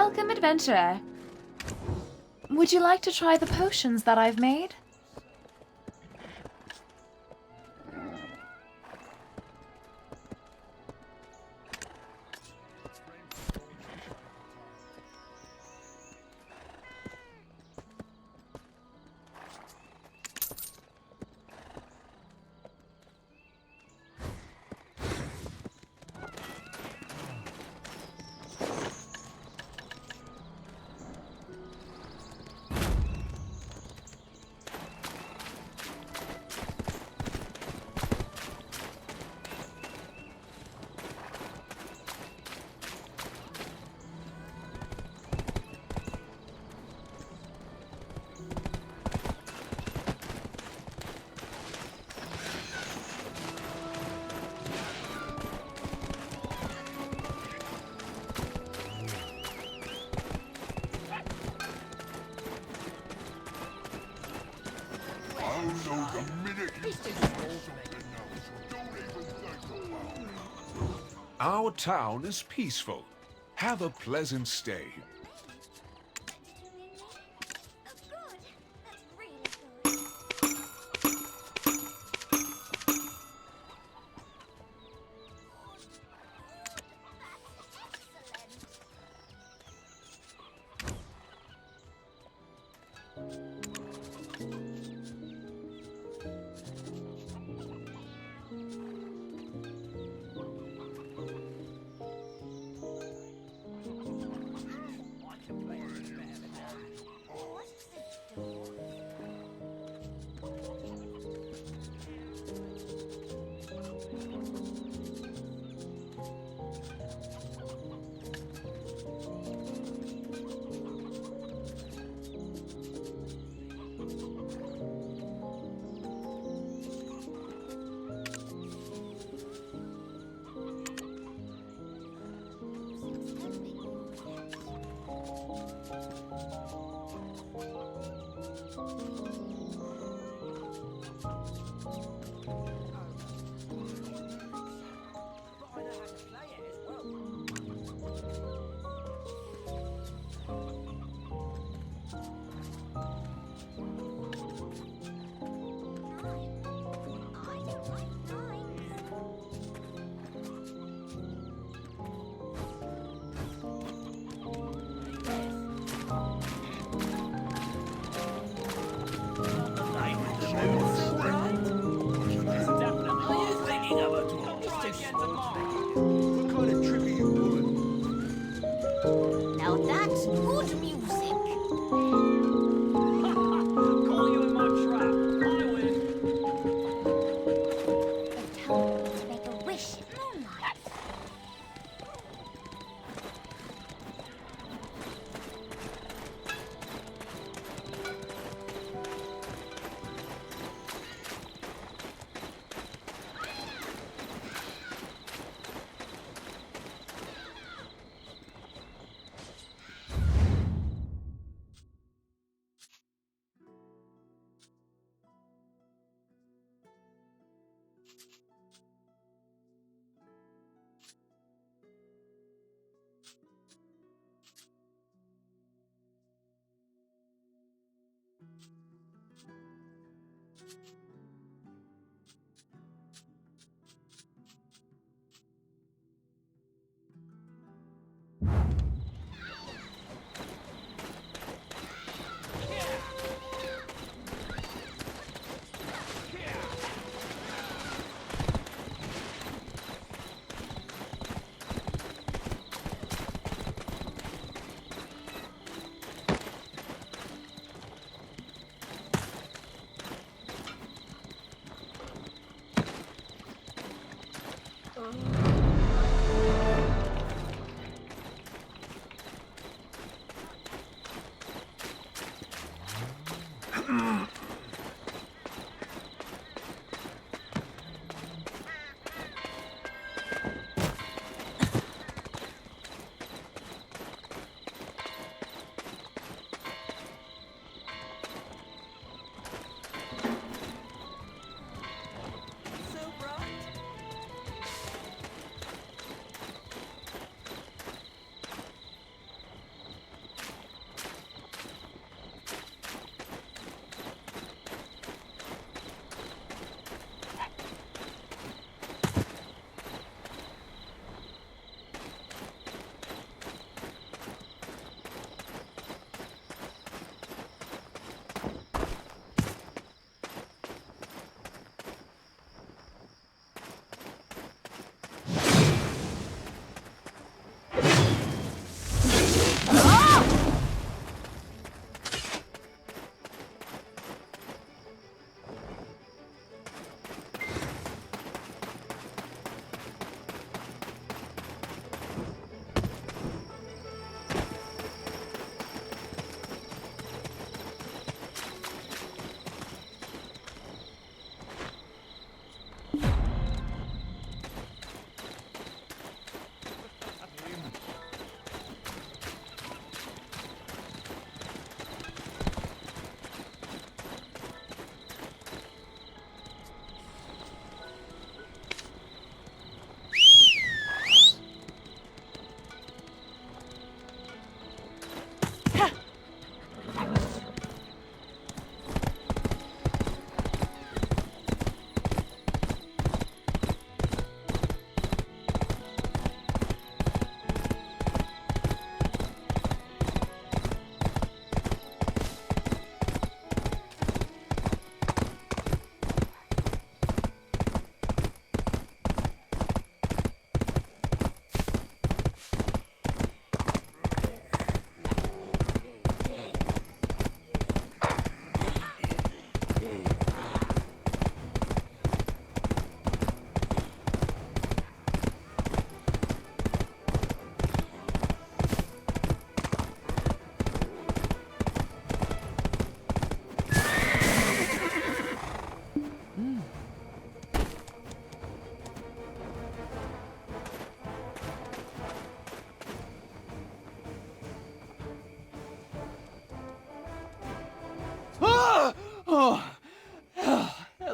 Welcome, adventurer. Would you like to try the potions that I've made? Our town is peaceful. Have a pleasant stay.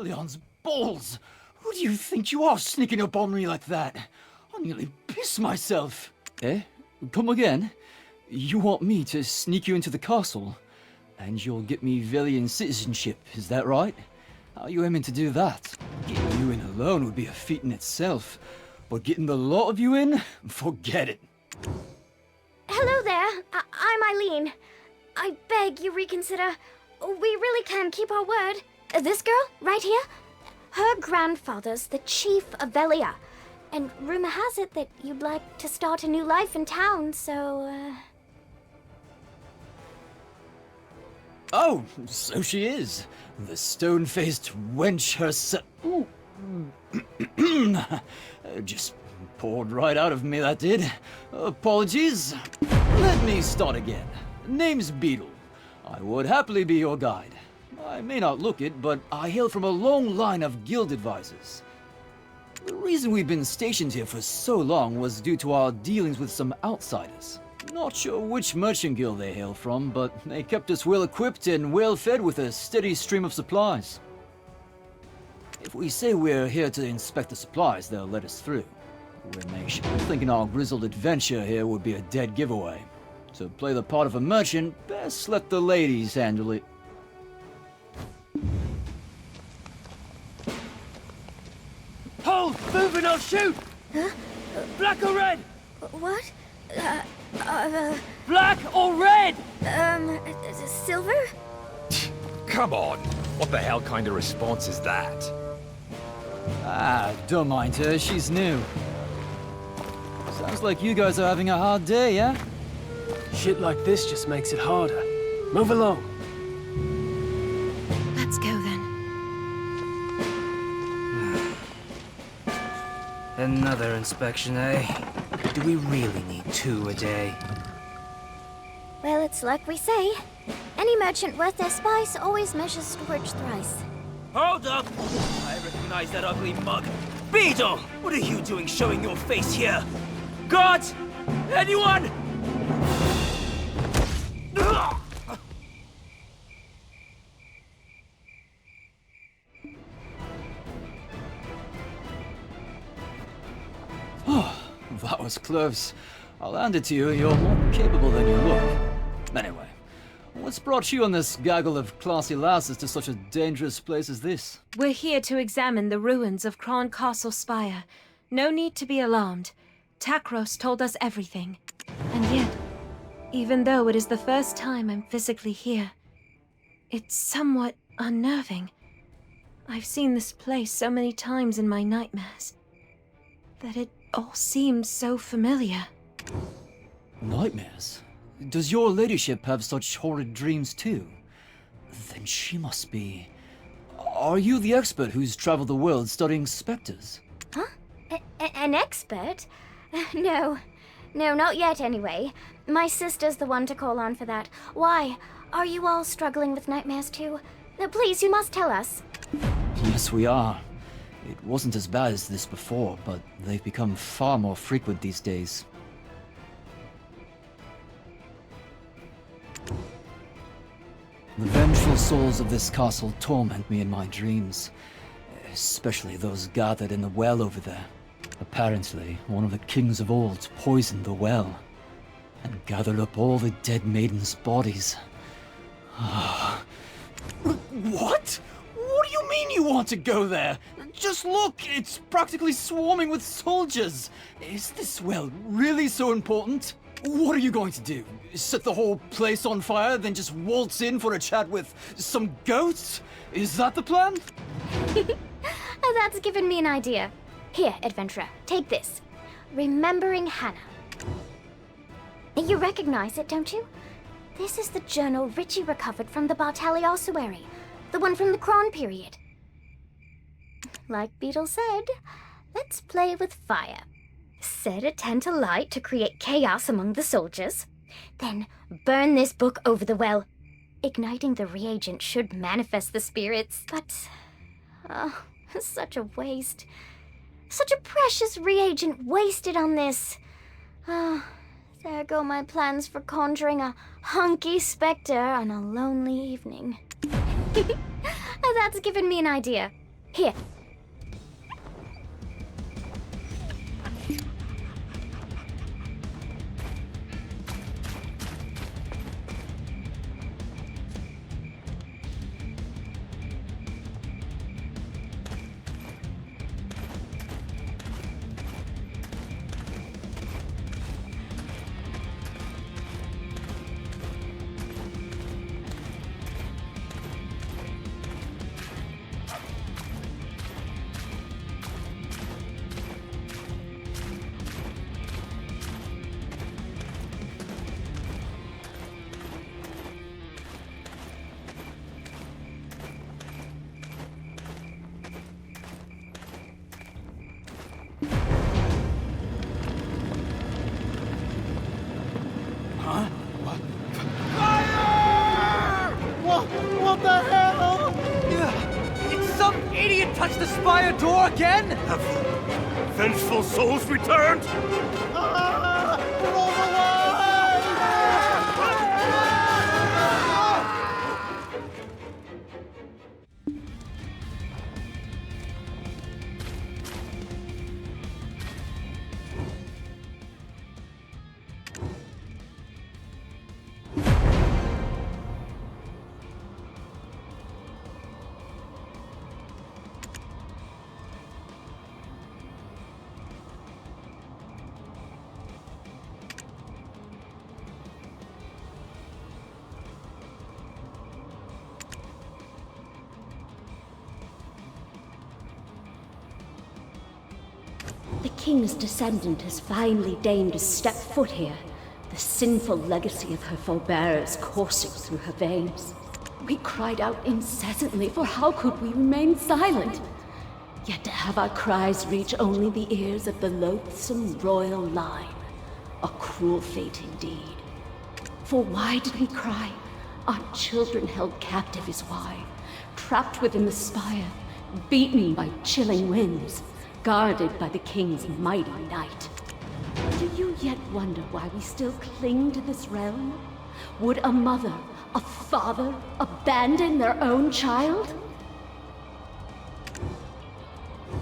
Helion's balls! Who do you think you are sneaking up on me like that? I nearly pissed myself. Eh? Come again? You want me to sneak you into the castle? And you'll get me Velian citizenship, is that right? How are you aiming to do that? Getting you in alone would be a feat in itself. But getting the lot of you in? Forget it. Hello there. I'm Eileen. I beg you reconsider. We really can keep our word. This girl, right here, her grandfather's the chief of Velia. And rumor has it that you'd like to start a new life in town, so, Oh, so she is. The stone-faced wench herself. Just poured right out of me, that did. Apologies. Let me start again. Name's Beetle. I would happily be your guide. I may not look it, but I hail from a long line of guild advisors. The reason we've been stationed here for so long was due to our dealings with some outsiders. Not sure which merchant guild they hail from, but they kept us well equipped and well fed with a steady stream of supplies. If we say we're here to inspect the supplies, they'll let us through. We're nation. Thinking our grizzled adventure here would be a dead giveaway. To play the part of a merchant, best let the ladies handle it. Hold! Moving, I'll shoot! Huh? Black or red? what? Black or red? Silver? Come on! What the hell kind of response is that? Ah, don't mind her, she's new. Sounds like you guys are having a hard day, yeah? Shit like this just makes it harder. Move along. Let's go then. Another inspection, eh? Do we really need 2 a day? Well, it's like we say. Any merchant worth their spice always measures storage thrice. Hold up! I recognize that ugly mug. Beetle! What are you doing showing your face here? Guards! Anyone? That was close. I'll hand it to you, you're more capable than you look. Anyway, what's brought you and this gaggle of classy lasses to such a dangerous place as this? We're here to examine the ruins of Kron Castle Spire. No need to be alarmed. Takros told us everything. And yet, even though it is the first time I'm physically here, it's somewhat unnerving. I've seen this place so many times in my nightmares that it all seems so familiar. Nightmares? Does your ladyship have such horrid dreams too? Then she must be... Are you the expert who's traveled the world studying specters? Huh? An expert? No. No, not yet anyway. My sister's the one to call on for that. Why? Are you all struggling with nightmares too? No, please, you must tell us. Yes, we are. It wasn't as bad as this before, but they've become far more frequent these days. The vengeful souls of this castle torment me in my dreams, especially those gathered in the well over there. Apparently, one of the kings of old poisoned the well and gathered up all the dead maidens' bodies. What? What do you mean you want to go there? Just look, it's practically swarming with soldiers. Is this well really so important? What are you going to do? Set the whole place on fire, then just waltz in for a chat with some ghosts? Is that the plan? That's given me an idea. Here, adventurer, take this. Remembering Hannah. You recognize it, don't you? This is the journal Richie recovered from the Bartali ossuary, the one from the Kron period. Like Beetle said, let's play with fire. Set a tent alight to create chaos among the soldiers. Then burn this book over the well. Igniting the reagent should manifest the spirits, but... oh, such a waste. Such a precious reagent wasted on this. Oh, there go my plans for conjuring a hunky specter on a lonely evening. That's given me an idea. Here. What the hell? Did some idiot touch the spire door again? Have vengeful souls returned? The king's descendant has finally deigned to step foot here, the sinful legacy of her forebears coursing through her veins. We cried out incessantly, for how could we remain silent? Yet to have our cries reach only the ears of the loathsome royal line, a cruel fate indeed. For why did we cry? Our children held captive is why, trapped within the spire, beaten by chilling winds, guarded by the king's mighty knight. Do you yet wonder why we still cling to this realm? Would a mother, a father, abandon their own child?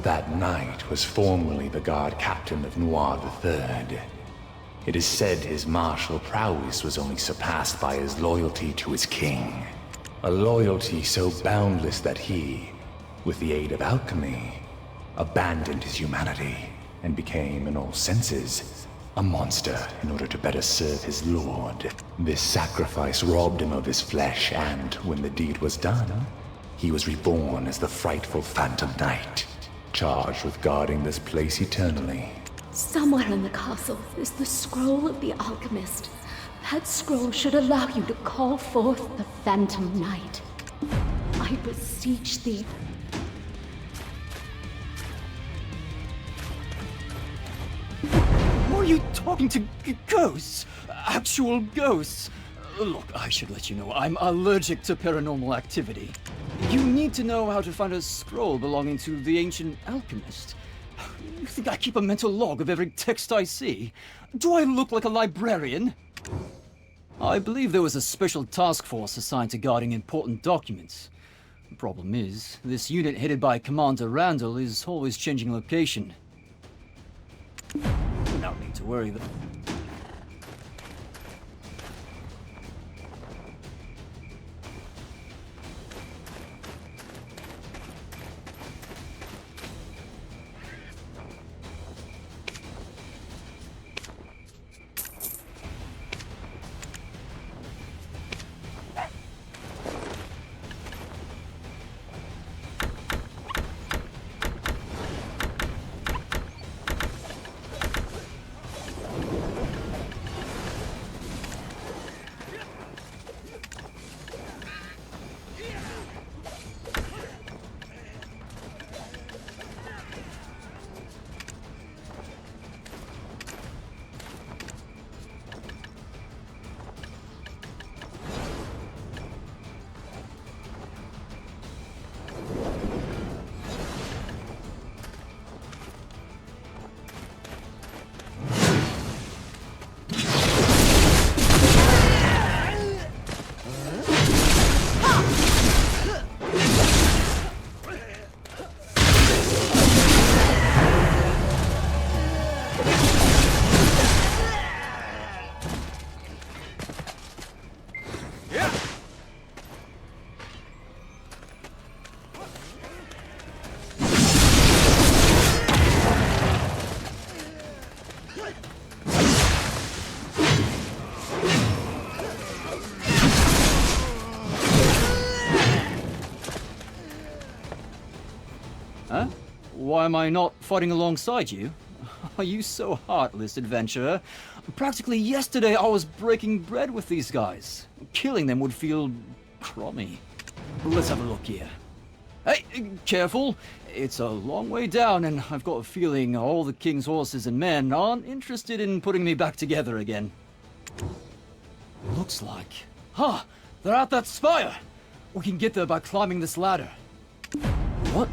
That knight was formerly the guard captain of Noir III. It is said his martial prowess was only surpassed by his loyalty to his king. A loyalty so boundless that he, with the aid of alchemy, abandoned his humanity and became, in all senses, a monster in order to better serve his lord. This sacrifice robbed him of his flesh, and when the deed was done, he was reborn as the frightful Phantom Knight, charged with guarding this place eternally. Somewhere in the castle is the scroll of the alchemist. That scroll should allow you to call forth the Phantom Knight. I beseech thee. Are you talking to ghosts? Actual ghosts? Look, I should let you know, I'm allergic to paranormal activity. You need to know how to find a scroll belonging to the ancient alchemist. You think I keep a mental log of every text I see? Do I look like a librarian? I believe there was a special task force assigned to guarding important documents. The problem is, this unit headed by Commander Randall is always changing location. No need to worry though. Huh? Why am I not fighting alongside you? Are you so heartless, adventurer? Practically yesterday I was breaking bread with these guys. Killing them would feel crummy. Let's have a look here. Hey, careful! It's a long way down, and I've got a feeling all the king's horses and men aren't interested in putting me back together again. Looks like... Huh! They're at that spire! We can get there by climbing this ladder. What?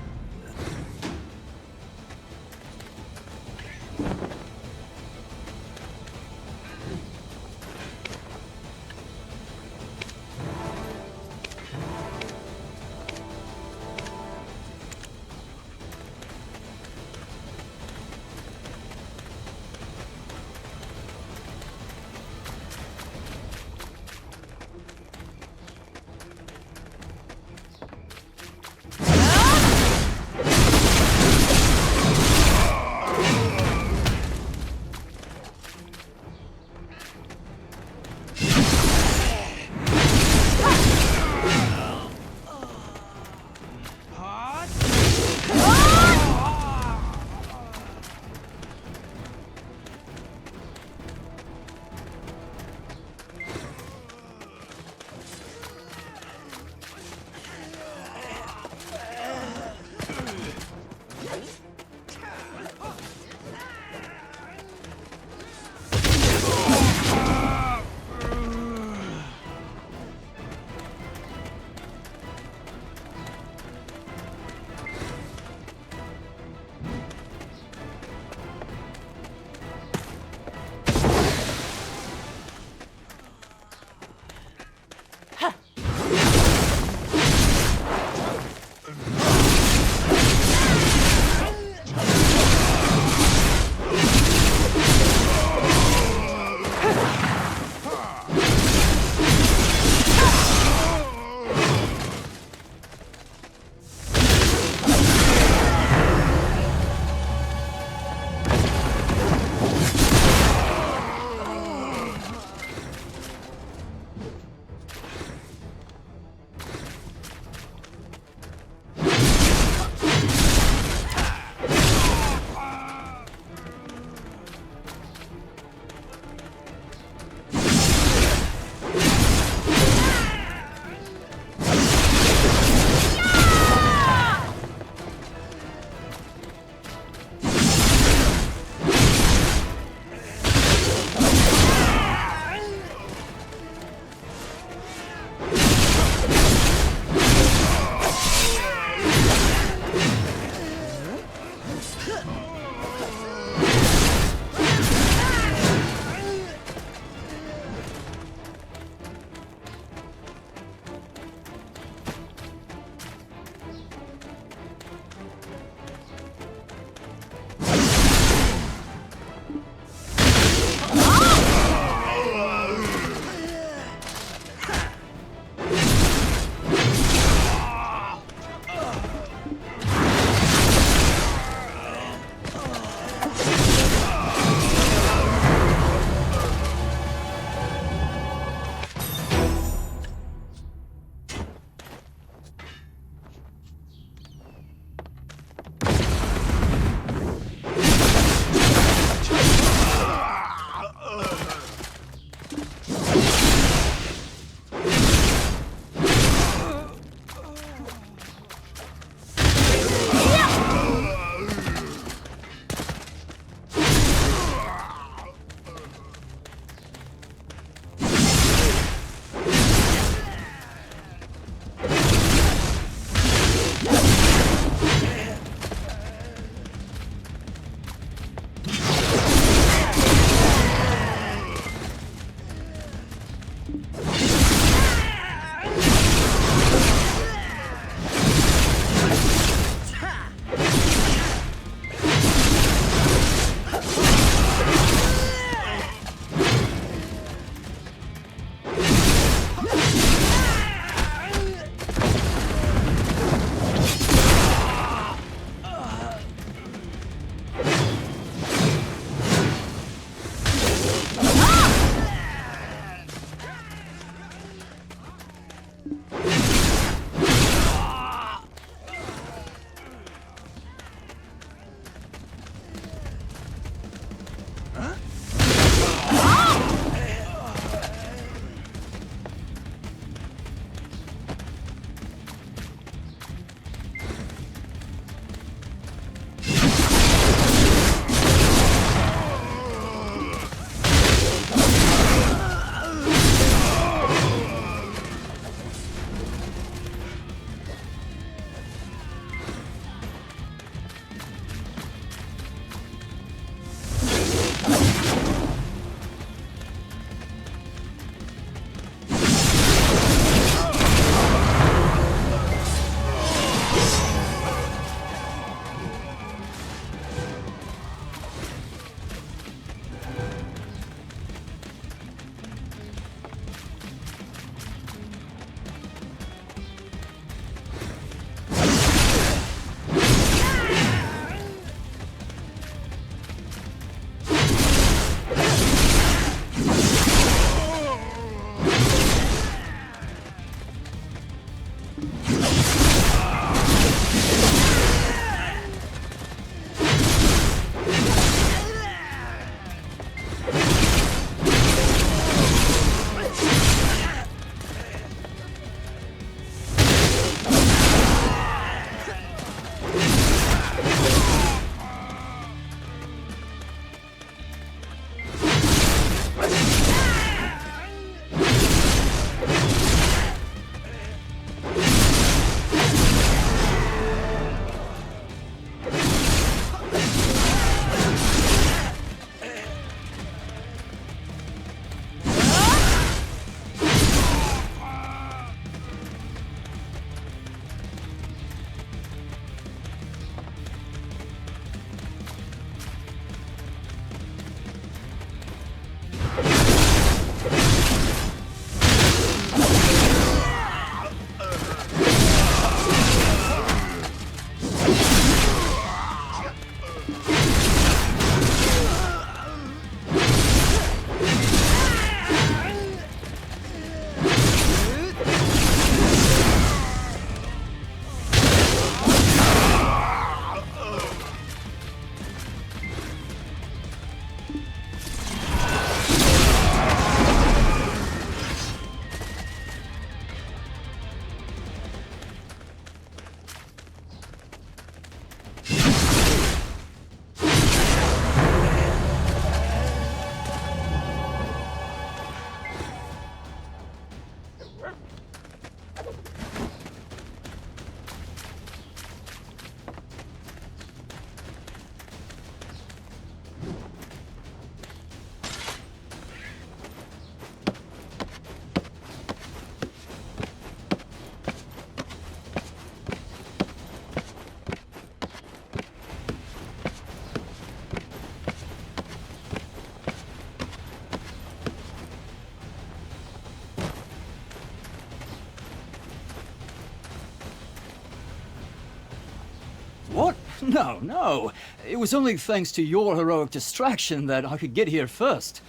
No, no. It was only thanks to your heroic distraction that I could get here first.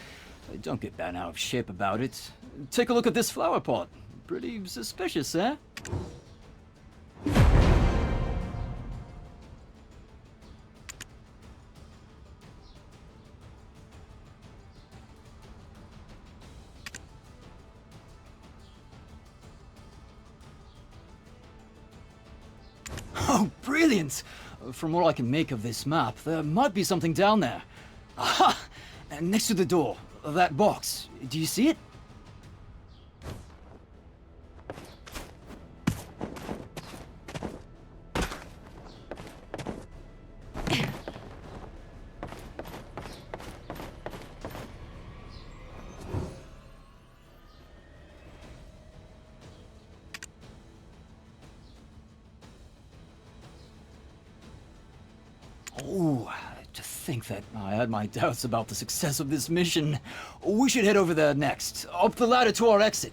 Don't get bent out of shape about it. Take a look at this flower pot. Pretty suspicious, eh? Oh, brilliant! From what I can make of this map, there might be something down there. Aha! Next to the door, that box. Do you see it? Oh, to think that I had my doubts about the success of this mission. We should head over there next, up the ladder to our exit.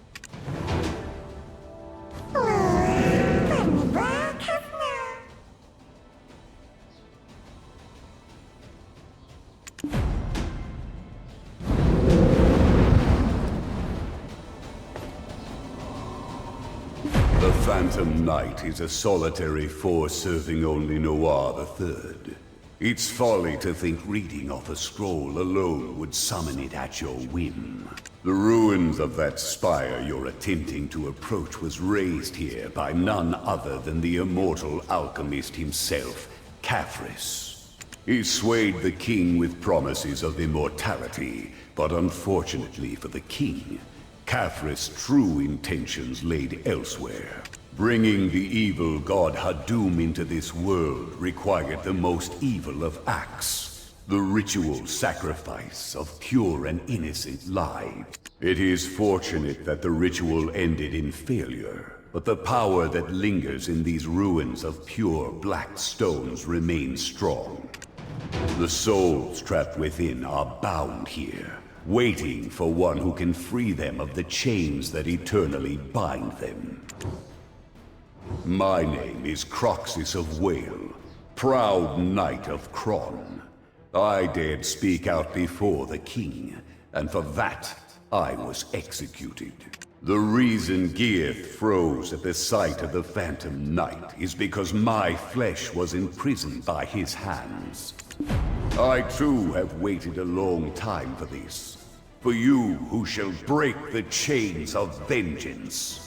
The Phantom Knight is a solitary force serving only Noir III. It's folly to think reading off a scroll alone would summon it at your whim. The ruins of that spire you're attempting to approach was raised here by none other than the immortal alchemist himself, Caphras. He swayed the king with promises of immortality, but unfortunately for the king, Caphras' true intentions laid elsewhere. Bringing the evil god Hadum into this world required the most evil of acts, the ritual sacrifice of pure and innocent lives. It is fortunate that the ritual ended in failure, but the power that lingers in these ruins of pure black stones remains strong. The souls trapped within are bound here, waiting for one who can free them of the chains that eternally bind them. My name is Croxus of Whale, proud knight of Kron. I dared speak out before the king, and for that, I was executed. The reason Gearth froze at the sight of the Phantom Knight is because my flesh was imprisoned by his hands. I too have waited a long time for this. For you who shall break the chains of vengeance.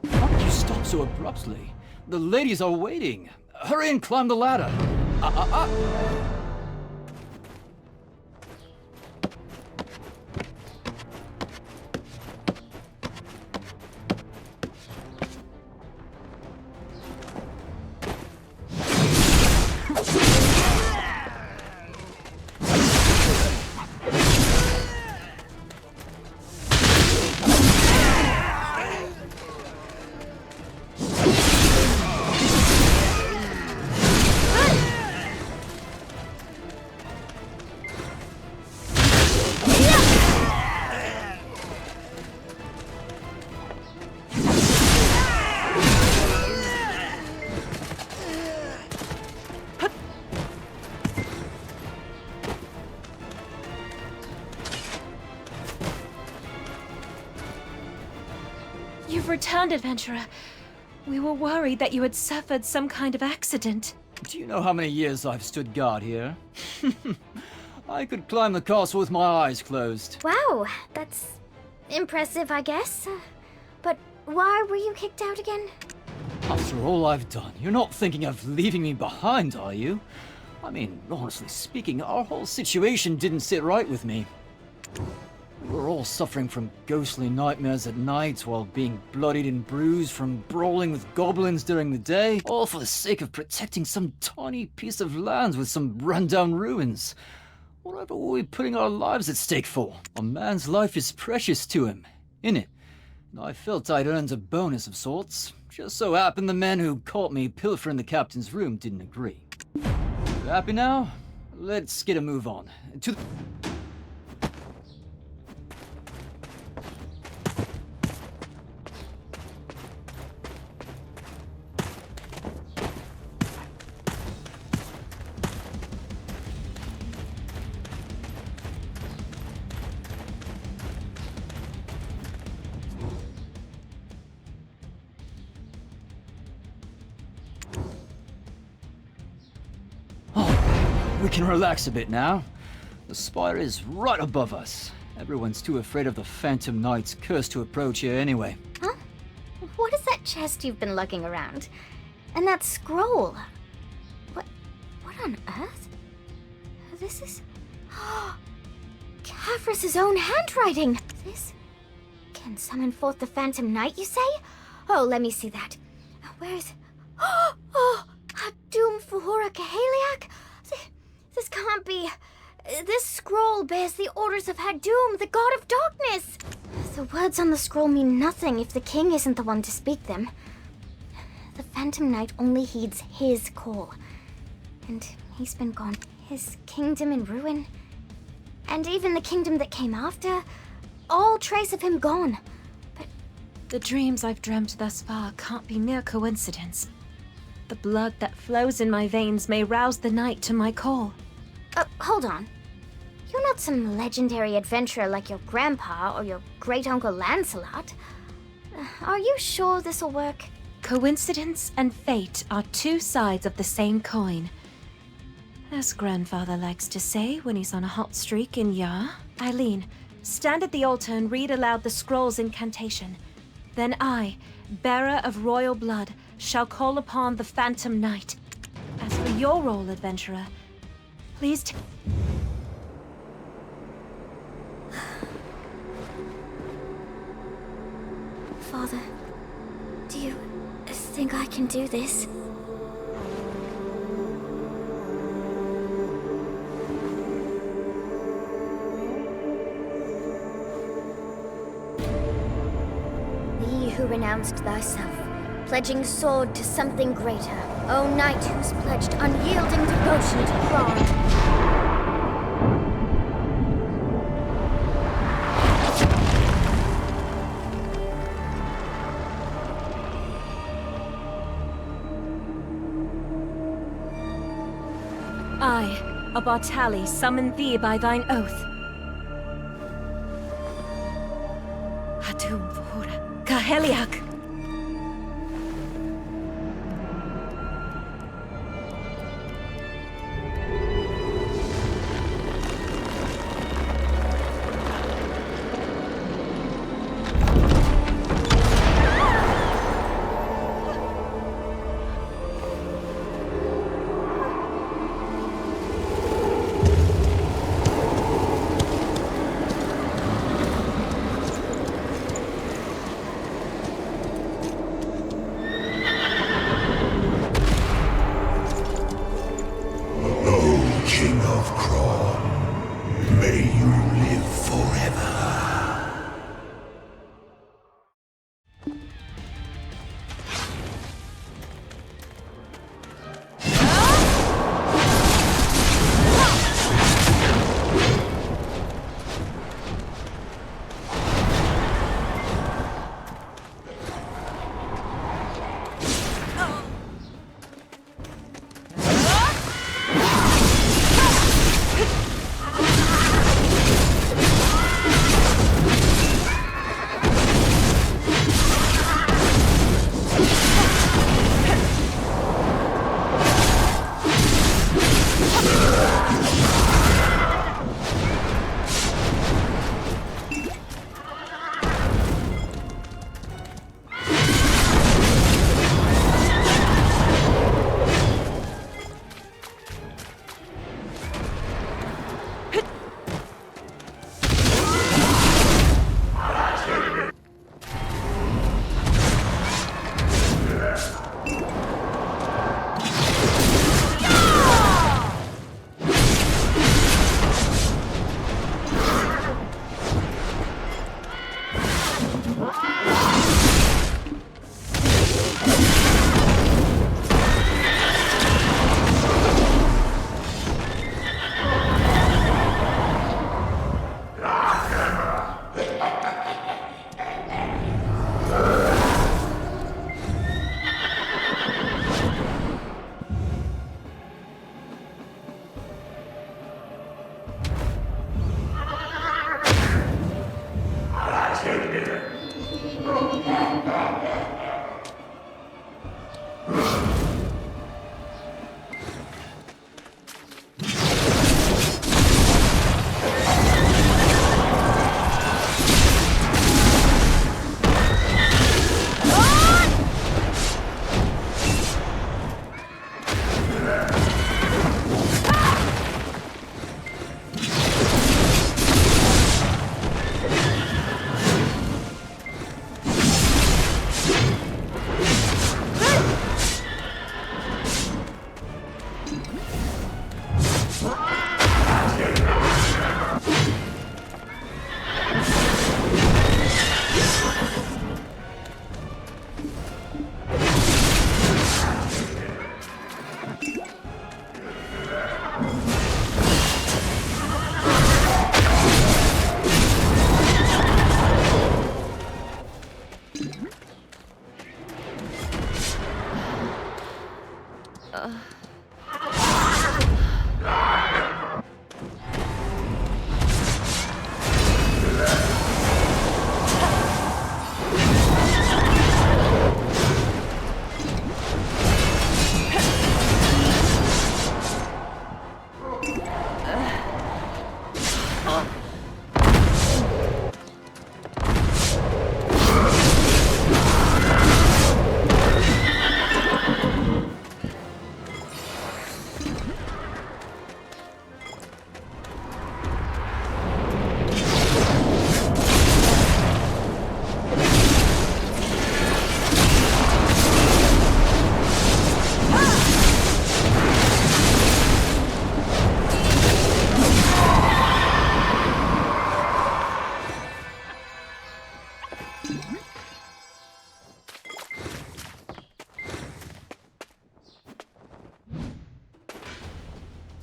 Why did you stop so abruptly? The ladies are waiting. Hurry and climb the ladder. You've returned, adventurer. We were worried that you had suffered some kind of accident. Do you know how many years I've stood guard here? I could climb the castle with my eyes closed. Wow, that's impressive, I guess. But why were you kicked out again? After all I've done, you're not thinking of leaving me behind, are you? I mean, honestly speaking, our whole situation didn't sit right with me. We were all suffering from ghostly nightmares at night while being bloodied and bruised from brawling with goblins during the day, all for the sake of protecting some tiny piece of land with some rundown ruins. Whatever were we putting our lives at stake for? A man's life is precious to him, innit? And I felt I'd earned a bonus of sorts, Just so happened the men who caught me pilfering the captain's room didn't agree. You happy now? Let's get a move on. To the... We can relax a bit now. The spire is right above us. Everyone's too afraid of the Phantom Knight's curse to approach here anyway. Huh? What is that chest you've been lugging around? And that scroll? What on earth? This is... Kavris' own handwriting! This can summon forth the Phantom Knight, you say? Oh, let me see that. Where's... Oh! Doom Fahora Kaheliak? This can't be... This scroll bears the orders of Hadum, the god of darkness! The words on the scroll mean nothing if the king isn't the one to speak them. The Phantom Knight only heeds his call. And he's been gone. His kingdom in ruin. And even the kingdom that came after. All trace of him gone. But the dreams I've dreamt thus far can't be mere coincidence. The blood that flows in my veins may rouse the night to my call. Hold on. You're not some legendary adventurer like your grandpa or your great-uncle Lancelot. Are you sure this'll work? Coincidence and fate are two sides of the same coin. As grandfather likes to say when he's on a hot streak in Yar. Eileen, stand at the altar and read aloud the scroll's incantation. Then I, bearer of royal blood, shall call upon the Phantom Knight. As for your role, adventurer, please Father, do you think I can do this? Thee who renounced thyself, pledging sword to something greater, O knight who's pledged unyielding devotion to Kron. I, a Bartali, summon thee by thine oath. Hadum Vahura Kaheliak.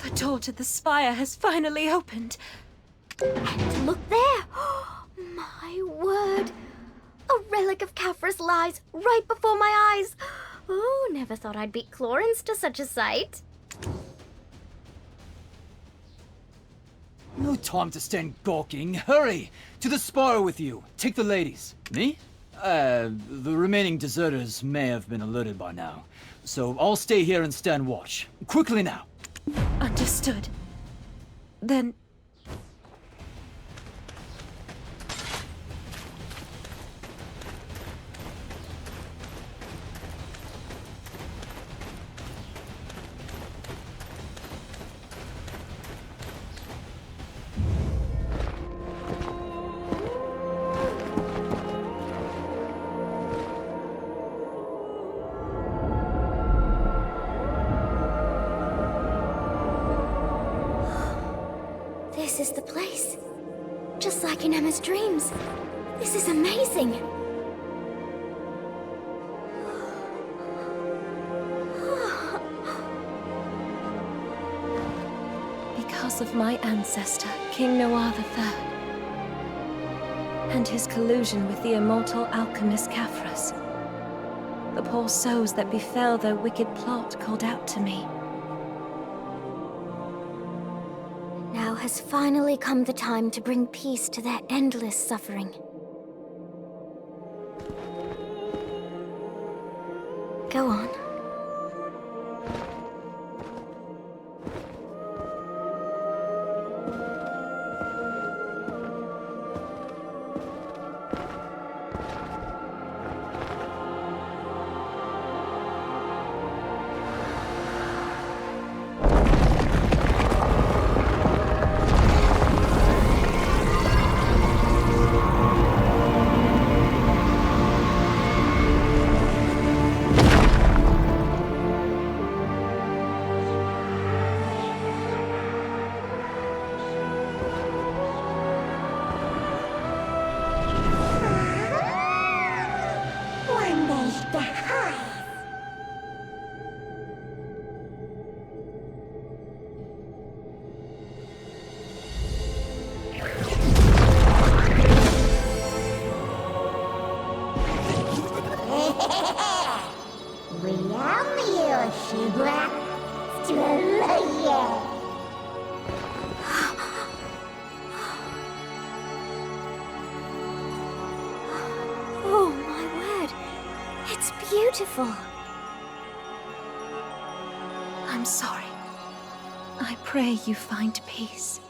The door to the spire has finally opened. And look there! My word! A relic of Khafra's lies right before my eyes! Oh, never thought I'd beat Clorins to such a sight. No time to stand gawking. Hurry! To the spire with you. Take the ladies. Me? The remaining deserters may have been alerted by now. So I'll stay here and stand watch. Quickly now. Understood. Then... This is the place. Just like in Emma's dreams. This is amazing. Because of my ancestor, King Noir III, and his collusion with the immortal alchemist Khafras, the poor souls that befell their wicked plot called out to me. Now has finally come the time to bring peace to their endless suffering. Go on. Oh my word! It's beautiful! I'm sorry. I pray you find peace.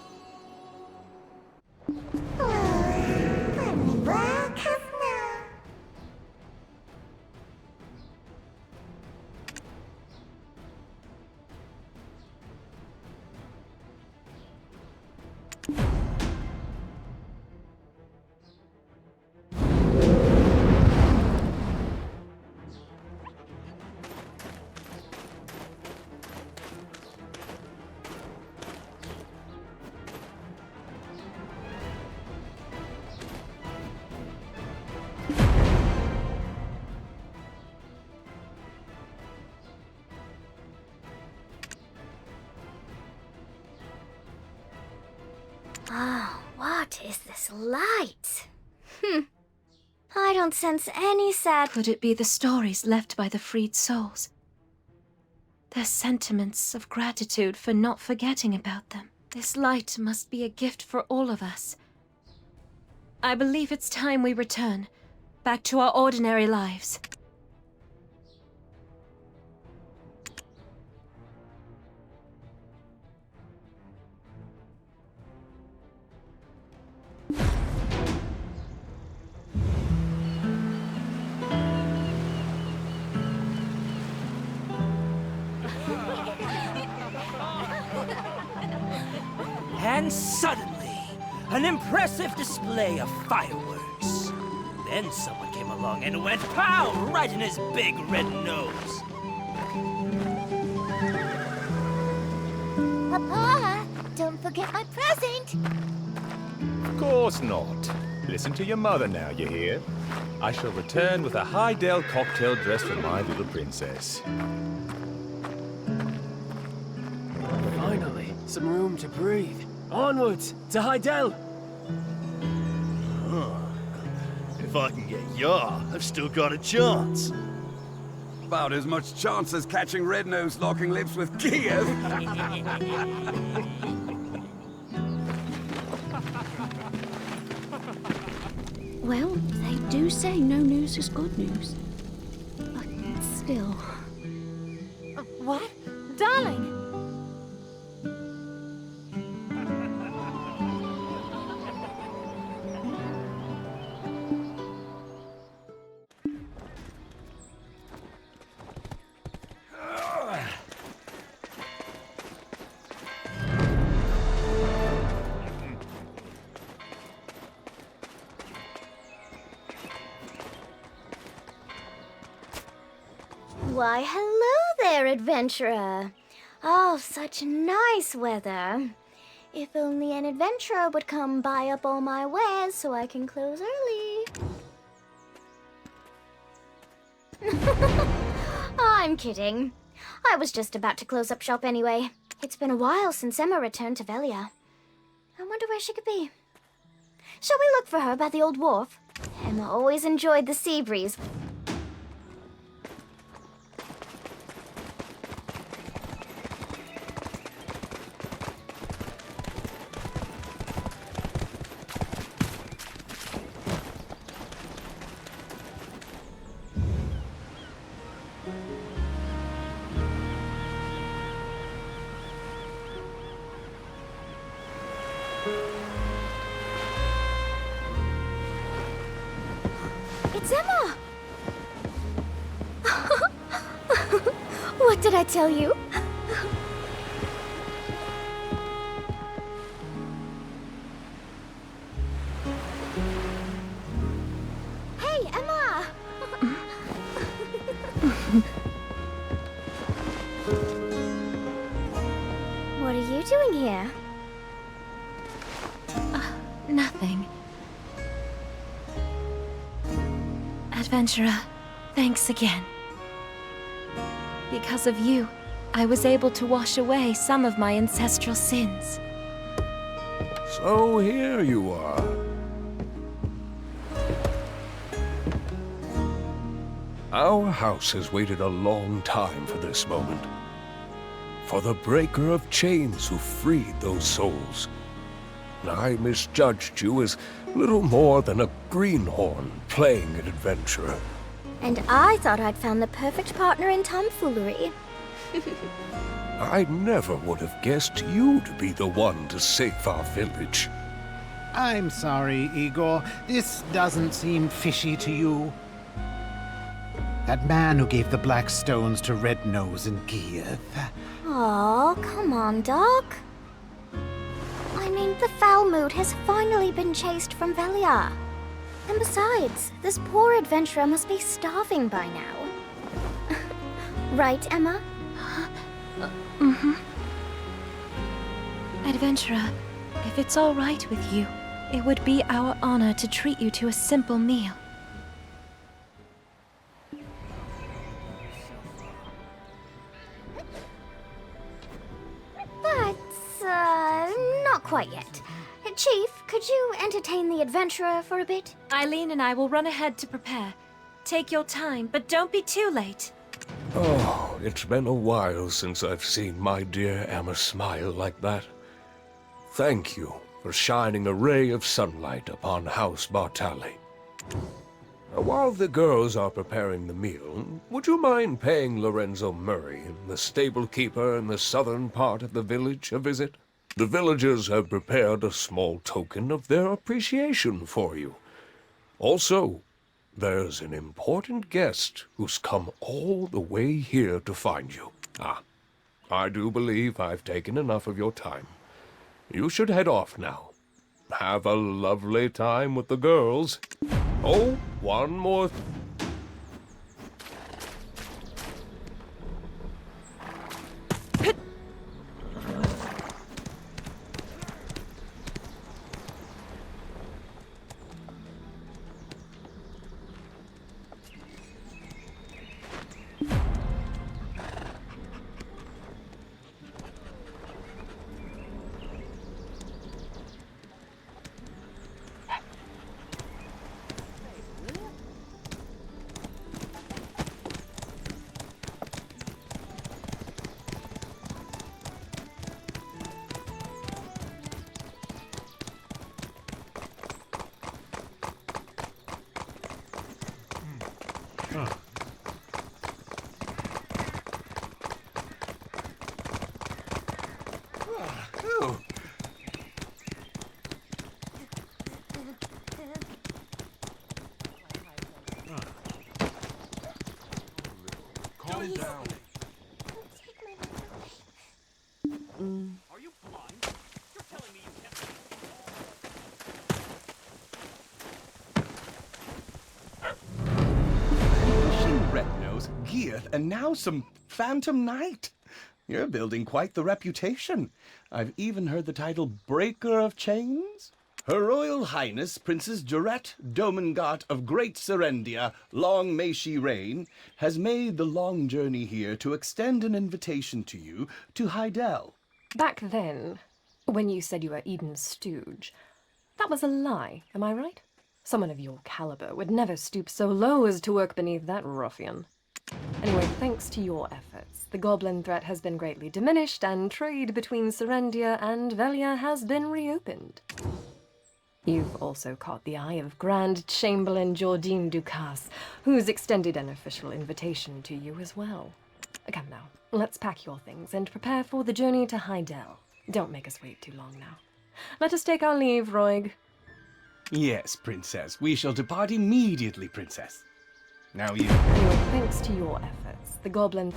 What is this light? I don't sense any sad... Could it be the stories left by the freed souls? Their sentiments of gratitude for not forgetting about them. This light must be a gift for all of us. I believe it's time we return, back to our ordinary lives. And suddenly, an impressive display of fireworks. Then someone came along and went pow right in his big red nose. Papa, don't forget my present. Of course not. Listen to your mother now, you hear? I shall return with a High-Dale cocktail dress for my little princess. Finally, some room to breathe. Onwards, to Hydel! If I can get ya, I've still got a chance. About as much chance as catching Red-Nose locking lips with Kiev. Well, they do say no news is good news. But still... What? Darling! Why, hello there, adventurer. Oh, such nice weather. If only an adventurer would come buy up all my wares so I can close early. I'm kidding. I was just about to close up shop anyway. It's been a while since Emma returned to Velia. I wonder where she could be. Shall we look for her by the old wharf? Emma always enjoyed the sea breeze. It's Emma! What did I tell you? Hey, Emma! What are you doing here? Nothing. Adventurer, thanks again. Because of you, I was able to wash away some of my ancestral sins. So here you are. Our house has waited a long time for this moment. For the breaker of chains who freed those souls. I misjudged you as little more than a greenhorn playing an adventurer. And I thought I'd found the perfect partner in tomfoolery. I never would have guessed you to be the one to save our village. I'm sorry, Igor. This doesn't seem fishy to you. That man who gave the black stones to Red Nose and Kiev. Oh, come on, Doc. I mean, the foul mood has finally been chased from Velia. And besides, this poor adventurer must be starving by now. Right, Emma? Mm-hmm. Adventurer, if it's all right with you, it would be our honor to treat you to a simple meal. But, not quite yet. Chief, could you entertain the adventurer for a bit? Eileen and I will run ahead to prepare. Take your time, but don't be too late. Oh, it's been a while since I've seen my dear Emma smile like that. Thank you for shining a ray of sunlight upon House Bartali. While the girls are preparing the meal, would you mind paying Lorenzo Murray, the stable keeper in the southern part of the village, a visit? The villagers have prepared a small token of their appreciation for you. Also, there's an important guest who's come all the way here to find you. I do believe I've taken enough of your time. You should head off now. Have a lovely time with the girls. Oh, one more. Calm down. Are you blind? You're telling me you can't... Pushing Red Nose, Geath, and now some Phantom Knight. You're building quite the reputation. I've even heard the title Breaker of Chains. Her Royal Highness Princess Jarette Domengart of Great Serendia, long may she reign, has made the long journey here to extend an invitation to you to Hydel. Back then, when you said you were Eden's stooge, that was a lie, am I right? Someone of your caliber would never stoop so low as to work beneath that ruffian. Anyway, thanks to your efforts, the goblin threat has been greatly diminished and trade between Serendia and Velia has been reopened. You've also caught the eye of Grand Chamberlain Jordine Ducasse, who's extended an official invitation to you as well. Come now, let's pack your things and prepare for the journey to Hydel. Don't make us wait too long now. Let us take our leave, Roig. Yes, Princess. We shall depart immediately, Princess. Now you... Anyway, thanks to your efforts, the goblin...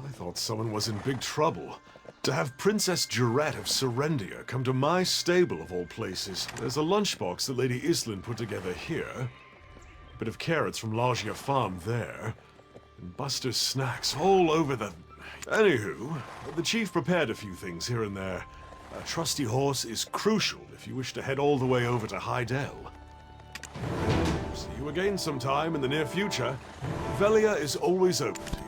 I thought someone was in big trouble. To have Princess Jarette of Serendia come to my stable of all places. There's a lunchbox that Lady Islin put together here. A bit of carrots from Lagia Farm there. And Buster's snacks all over the... Anywho, the chief prepared a few things here and there. A trusty horse is crucial if you wish to head all the way over to Hydel. See you again sometime in the near future. Velia is always open to you.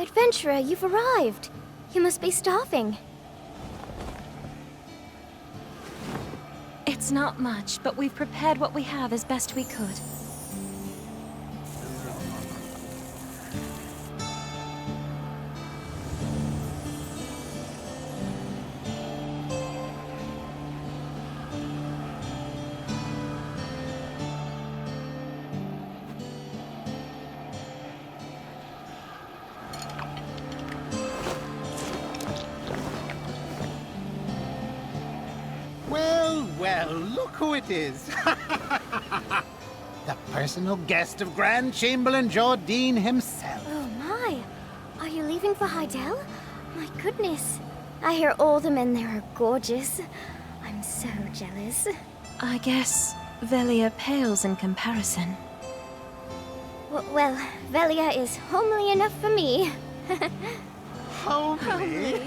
adventurer, you've arrived. You must be starving. It's not much, but we've prepared what we have as best we could. Well, well, look who it is. The personal guest of Grand Chamberlain Jardine himself. Oh my! Are you leaving for Heidel? My goodness. I hear all the men there are gorgeous. I'm so jealous. I guess Velia pales in comparison. Well, Velia is homely enough for me. Homely?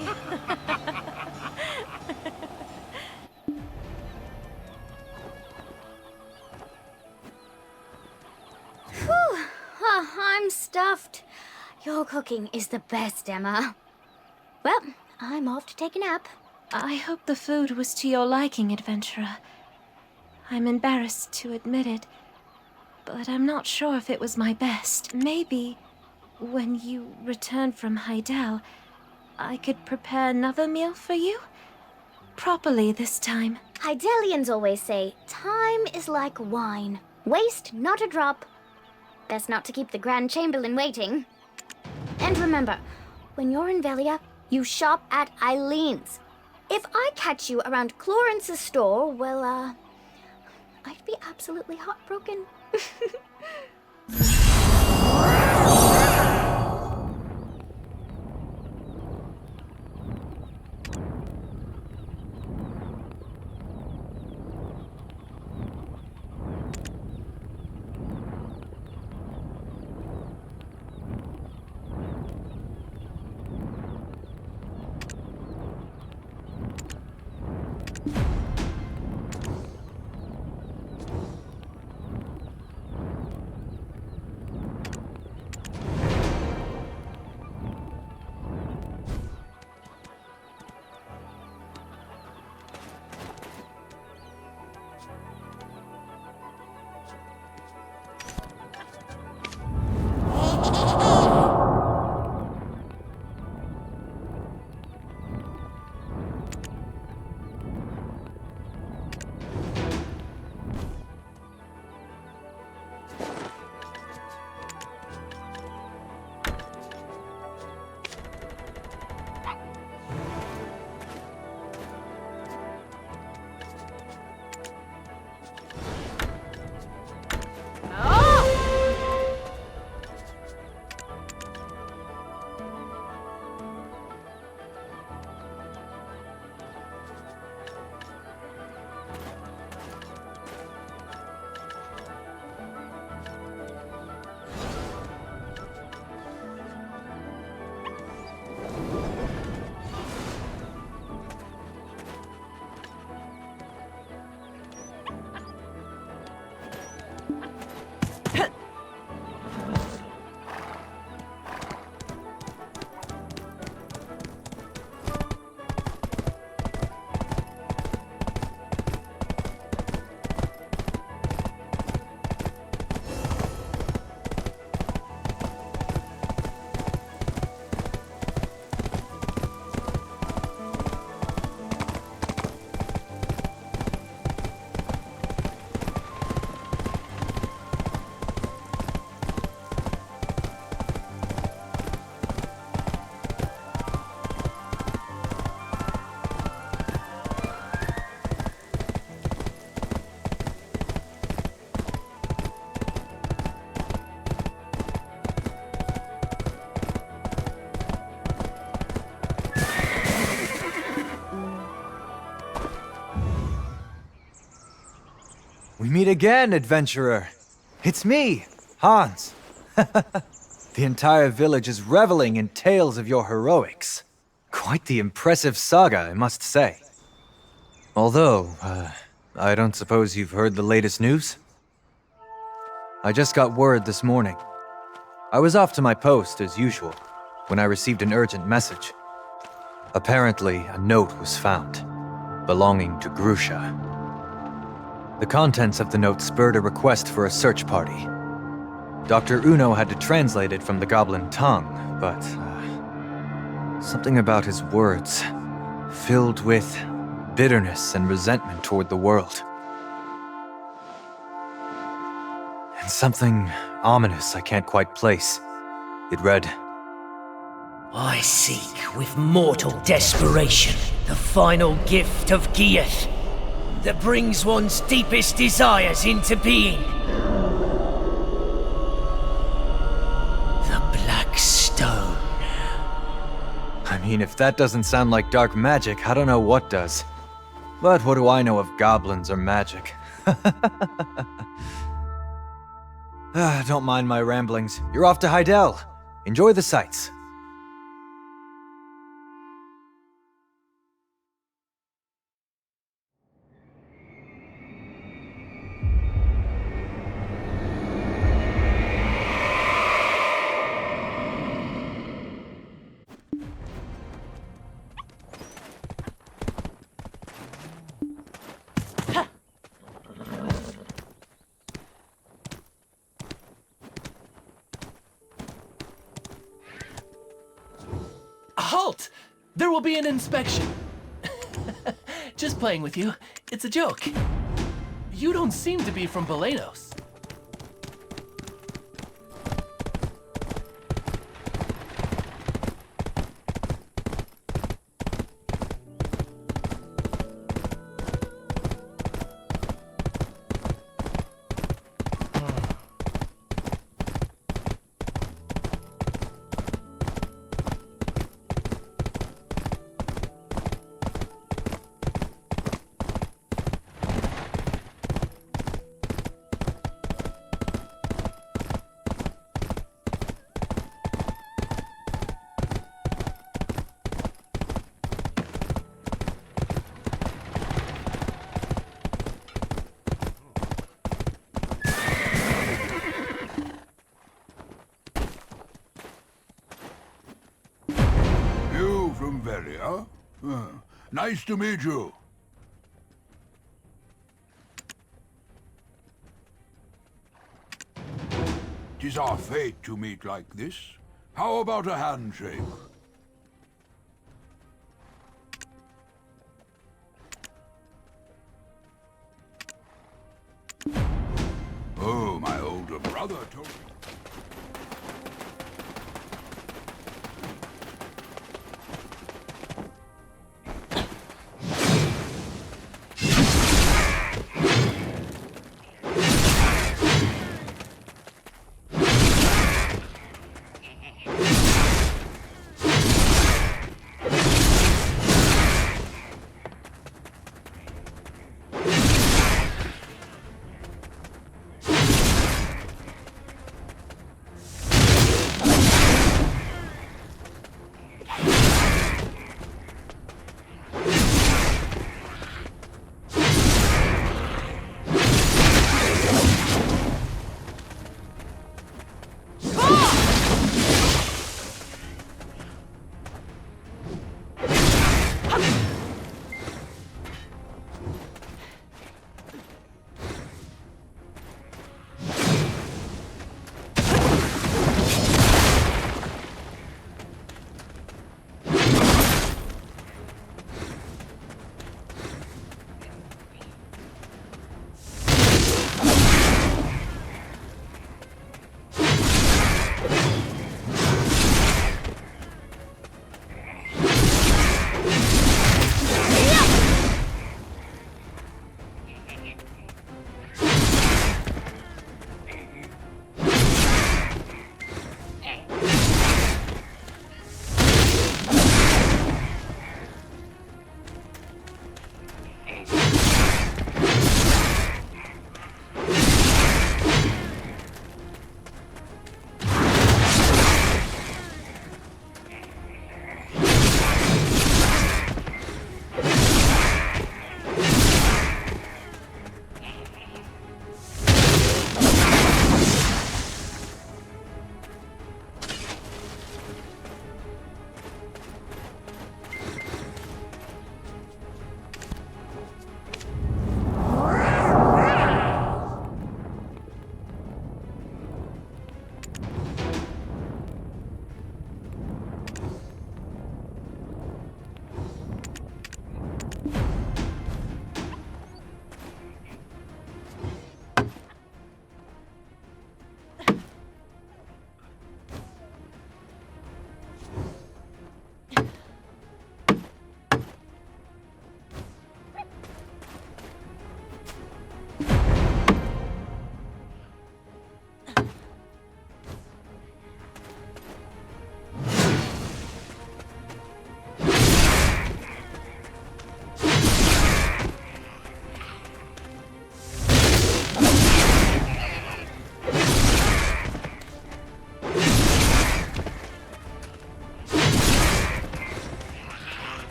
Whew. Oh, I'm stuffed. Your cooking is the best, Emma. Well, I'm off to take a nap. I hope the food was to your liking, adventurer. I'm embarrassed to admit it, but I'm not sure if it was my best. Maybe, when you return from Heidel, I could prepare another meal for you? Properly this time. Heidelians always say, time is like wine. Waste not a drop. Best not to keep the Grand Chamberlain waiting. And remember, when you're in Velia, you shop at Eileen's. If I catch you around Clarence's store, well, I'd be absolutely heartbroken. We meet again, adventurer. It's me, Hans. The entire village is reveling in tales of your heroics. Quite the impressive saga, I must say. Although, I don't suppose you've heard the latest news? I just got word this morning. I was off to my post as usual, when I received an urgent message. Apparently, a note was found, belonging to Grusha. The contents of the note spurred a request for a search party. Dr. Uno had to translate it from the goblin tongue, but something about his words, filled with bitterness and resentment toward the world. And something ominous I can't quite place. It read, I seek with mortal desperation the final gift of Gieth that brings one's deepest desires into being. The Black Stone. I mean, if that doesn't sound like dark magic, I don't know what does. But what do I know of goblins or magic? Don't mind my ramblings. You're off to Heidel. Enjoy the sights. Halt! There will be an inspection. Just playing with you. It's a joke. You don't seem to be from Belenos. From Velia? Nice to meet you. Tis our fate to meet like this. How about a handshake? Oh, my older brother told me.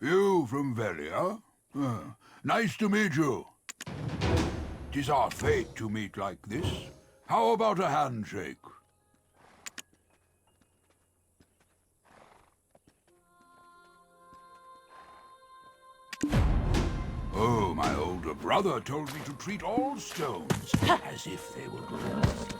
You from Velia? Nice to meet you. 'Tis our fate to meet like this. How about a handshake? Oh, my older brother told me to treat all stones as if they were gold.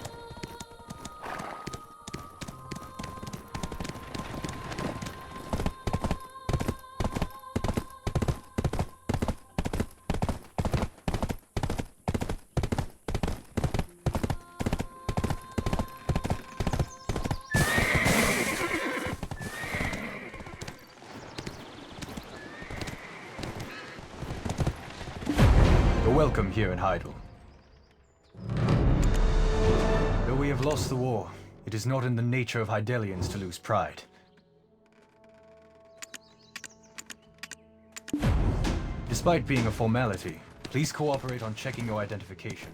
Welcome here in Hydel. Though we have lost the war, it is not in the nature of Hydelians to lose pride. Despite being a formality, please cooperate on checking your identification.